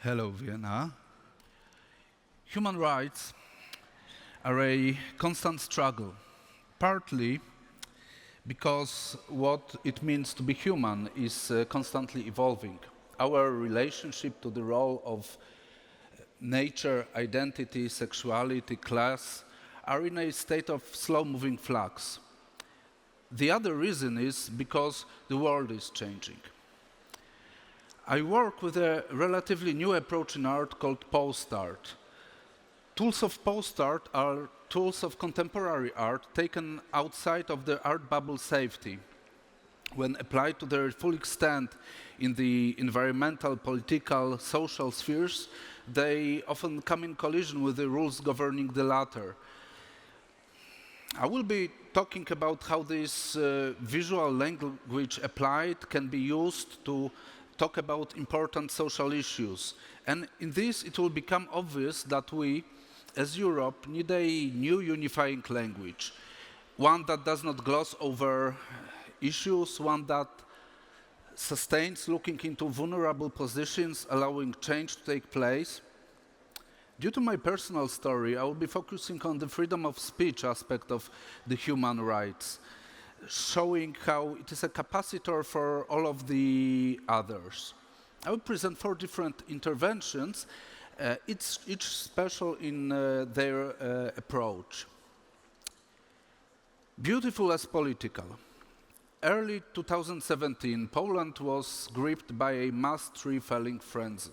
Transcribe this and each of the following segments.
Hello, Vienna. Human rights are a constant struggle, partly because what it means to be human is constantly evolving. Our relationship to the role of nature, identity, sexuality, class are in a state of slow-moving flux. The other reason is because the world is changing. I work with a relatively new approach in art called post-art. Tools of post-art are tools of contemporary art taken outside of the art bubble safety. When applied to their full extent in the environmental, political, social spheres, they often come in collision with the rules governing the latter. I will be talking about how this visual language applied can be used to talk about important social issues. And in this, it will become obvious that we, as Europe, need a new unifying language, one that does not gloss over issues, one that sustains looking into vulnerable positions, allowing change to take place. Due to my personal story, I will be focusing on the freedom of speech aspect of the human rights, showing how it is a capacitor for all of the others. I will present 4 different interventions, each special in their approach. Beautiful as political. Early 2017, Poland was gripped by a mass tree felling frenzy.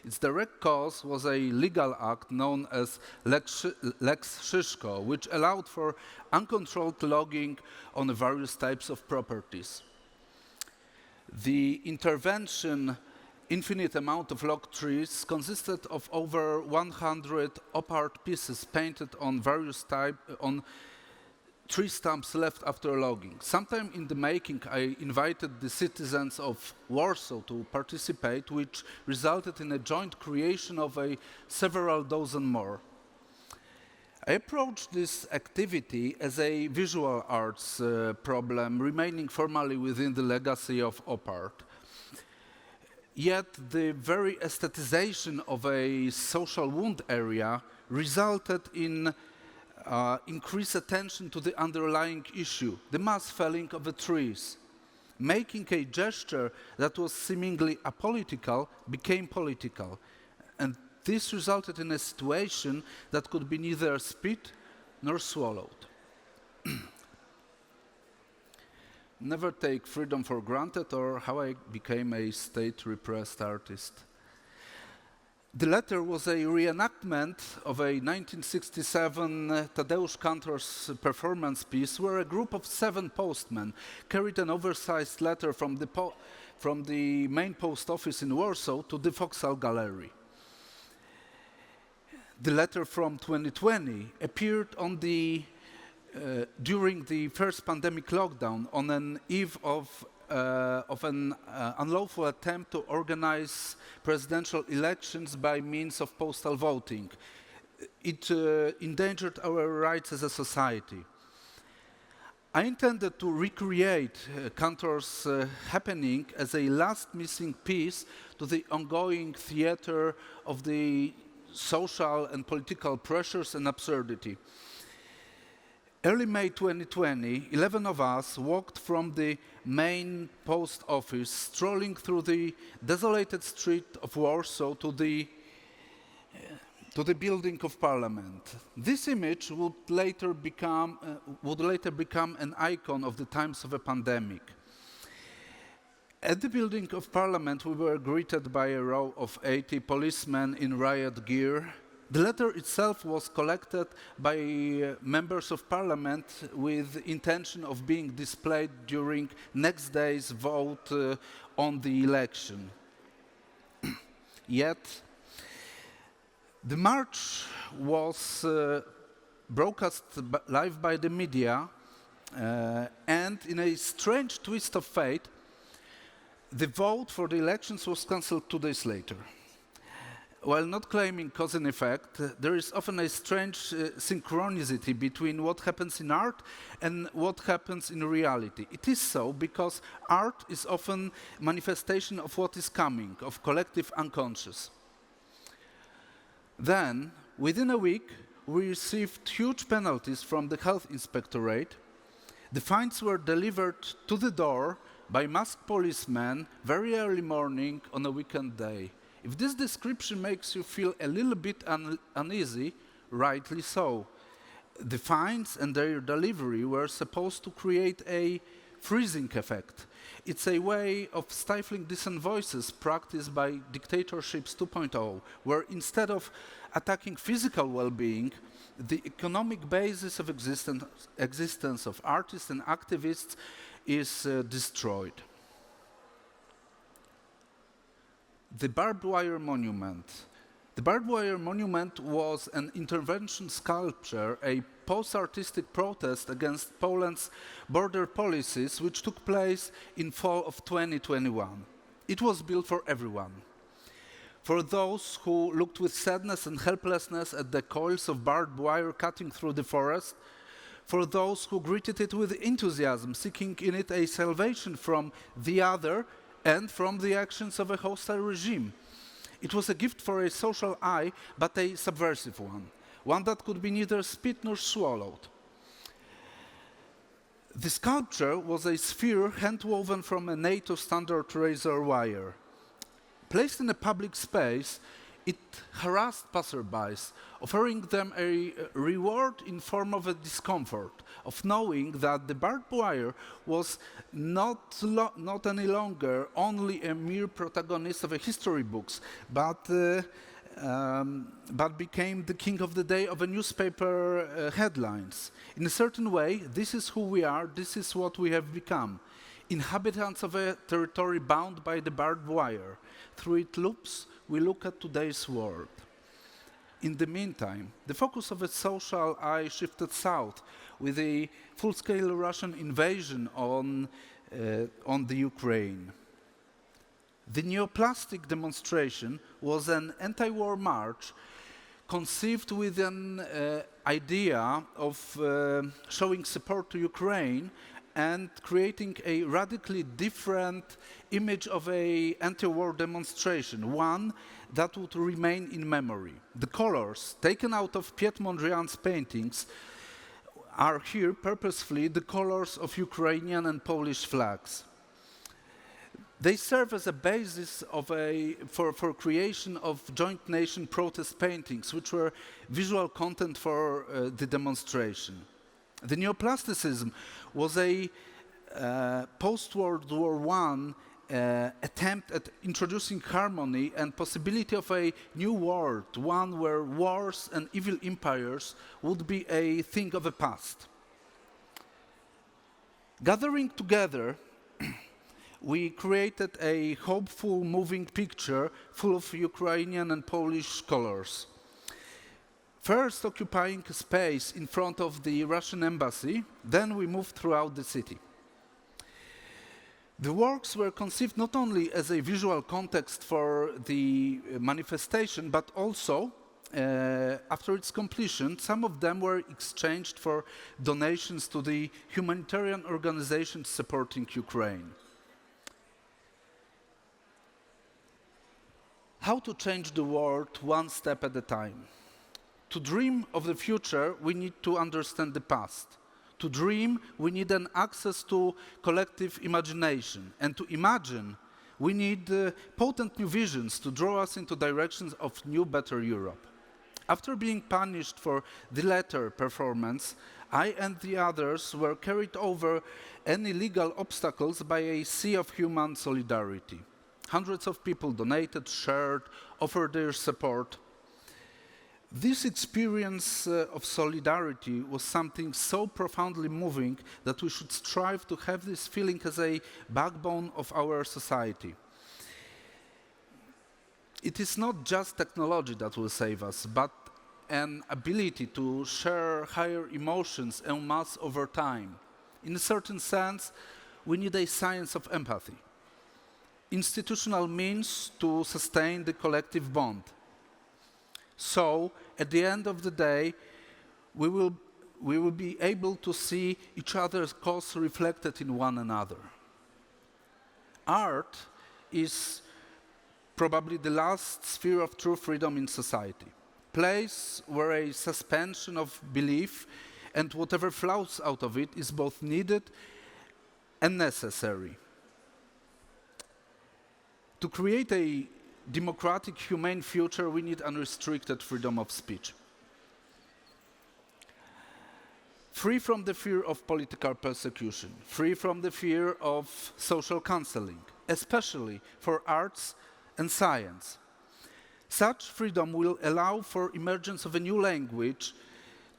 Its direct cause was a legal act known as Lex Szyszko, which allowed for uncontrolled logging on various types of properties. The intervention, infinite amount of logged trees, consisted of over 100 op-art pieces painted on various tree stumps left after logging. Sometime in the making, I invited the citizens of Warsaw to participate, which resulted in a joint creation of several dozen more. I approached this activity as a visual arts problem, remaining formally within the legacy of op-art. Yet the very aestheticization of a social wound area resulted in increased attention to the underlying issue, the mass felling of the trees. Making a gesture that was seemingly apolitical became political. And this resulted in a situation that could be neither spit nor swallowed. Never take freedom for granted, or how I became a state-repressed artist. The latter was a reenactment of a 1967 Tadeusz Kantor's performance piece where a group of 7 postmen carried an oversized letter from the main post office in Warsaw to the Vauxhall Gallery. The letter from 2020 appeared during the first pandemic lockdown on an eve of an unlawful attempt to organize presidential elections by means of postal voting. It endangered our rights as a society. I intended to recreate Kantor's happening as a last missing piece to the ongoing theater of the social and political pressures and absurdity. Early May 2020, 11 of us walked from the main post office, strolling through the desolated street of Warsaw to the building of Parliament. This image would later become an icon of the times of a pandemic. At the building of Parliament, we were greeted by a row of 80 policemen in riot gear. The letter itself was collected by members of parliament with intention of being displayed during next day's vote on the election. Yet, the march was broadcast live by the media, and in a strange twist of fate, the vote for the elections was cancelled 2 days later. While not claiming cause and effect, there is often a strange synchronicity between what happens in art and what happens in reality. It is so because art is often manifestation of what is coming, of collective unconscious. Then, within a week, we received huge penalties from the health inspectorate. The fines were delivered to the door by masked policemen very early morning on a weekend day. If this description makes you feel a little bit uneasy, rightly so. The fines and their delivery were supposed to create a freezing effect. It's a way of stifling decent voices practiced by dictatorships 2.0, where instead of attacking physical well-being, the economic basis of existence of artists and activists is destroyed. The barbed wire monument. The barbed wire monument was an intervention sculpture, a post-artistic protest against Poland's border policies, which took place in fall of 2021. It was built for everyone. For those who looked with sadness and helplessness at the coils of barbed wire cutting through the forest, for those who greeted it with enthusiasm, seeking in it a salvation from the other and from the actions of a hostile regime. It was a gift for a social eye, but a subversive one that could be neither spit nor swallowed. The sculpture was a sphere hand-woven from a NATO standard razor wire. Placed in a public space, it harassed passerbys, offering them a reward in form of a discomfort, of knowing that the barbed wire was not any longer only a mere protagonist of a history books, but became the king of the day of a newspaper headlines. In a certain way, this is who we are, this is what we have become. Inhabitants of a territory bound by the barbed wire. Through its loops, we look at today's world. In the meantime, the focus of a social eye shifted south with a full-scale Russian invasion on the Ukraine. The neoplastic demonstration was an anti-war march conceived with an idea of showing support to Ukraine and creating a radically different image of an anti-war demonstration, one that would remain in memory. The colors taken out of Piet Mondrian's paintings are here purposefully the colors of Ukrainian and Polish flags. They serve as a basis for creation of joint nation protest paintings, which were visual content for the demonstration. The neoplasticism was a post-World War I attempt at introducing harmony and possibility of a new world, one where wars and evil empires would be a thing of the past. Gathering together, we created a hopeful, moving picture full of Ukrainian and Polish colors. First occupying a space in front of the Russian embassy, then we moved throughout the city. The works were conceived not only as a visual context for the manifestation, but also, after its completion, some of them were exchanged for donations to the humanitarian organizations supporting Ukraine. How to change the world one step at a time. To dream of the future, we need to understand the past. To dream, we need an access to collective imagination. And to imagine, we need potent new visions to draw us into directions of new, better Europe. After being punished for the latter performance, I and the others were carried over any legal obstacles by a sea of human solidarity. Hundreds of people donated, shared, offered their support. This experience of solidarity was something so profoundly moving that we should strive to have this feeling as a backbone of our society. It is not just technology that will save us, but an ability to share higher emotions en masse over time. In a certain sense, we need a science of empathy. Institutional means to sustain the collective bond. So, at the end of the day, we will be able to see each other's cause reflected in one another. Art is probably the last sphere of true freedom in society. place where a suspension of belief and whatever flows out of it is both needed and necessary. To create a democratic, humane future, we need unrestricted freedom of speech. Free from the fear of political persecution, free from the fear of social counseling, especially for arts and science. Such freedom will allow for emergence of a new language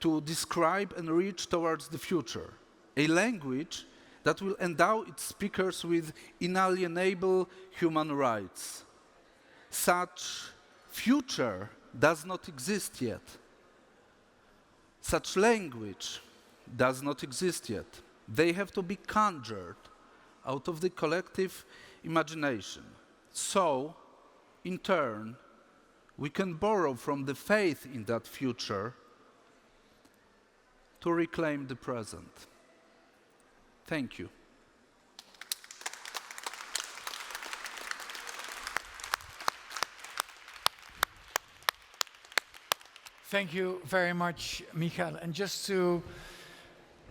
to describe and reach towards the future, a language that will endow its speakers with inalienable human rights. Such future does not exist yet. Such language does not exist yet. They have to be conjured out of the collective imagination. So, in turn, we can borrow from the faith in that future to reclaim the present. Thank you. Thank you very much, Michal. And just to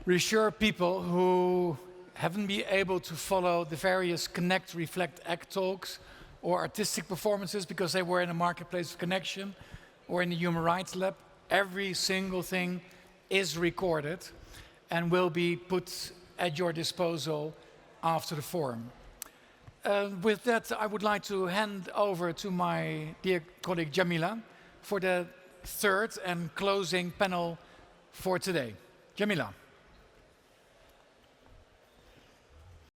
reassure people who haven't been able to follow the various Connect, Reflect, Act talks or artistic performances because they were in a marketplace of connection or in the Human Rights Lab, every single thing is recorded and will be put at your disposal after the forum. With that, I would like to hand over to my dear colleague Jamila for the third and closing panel for today. Jamila.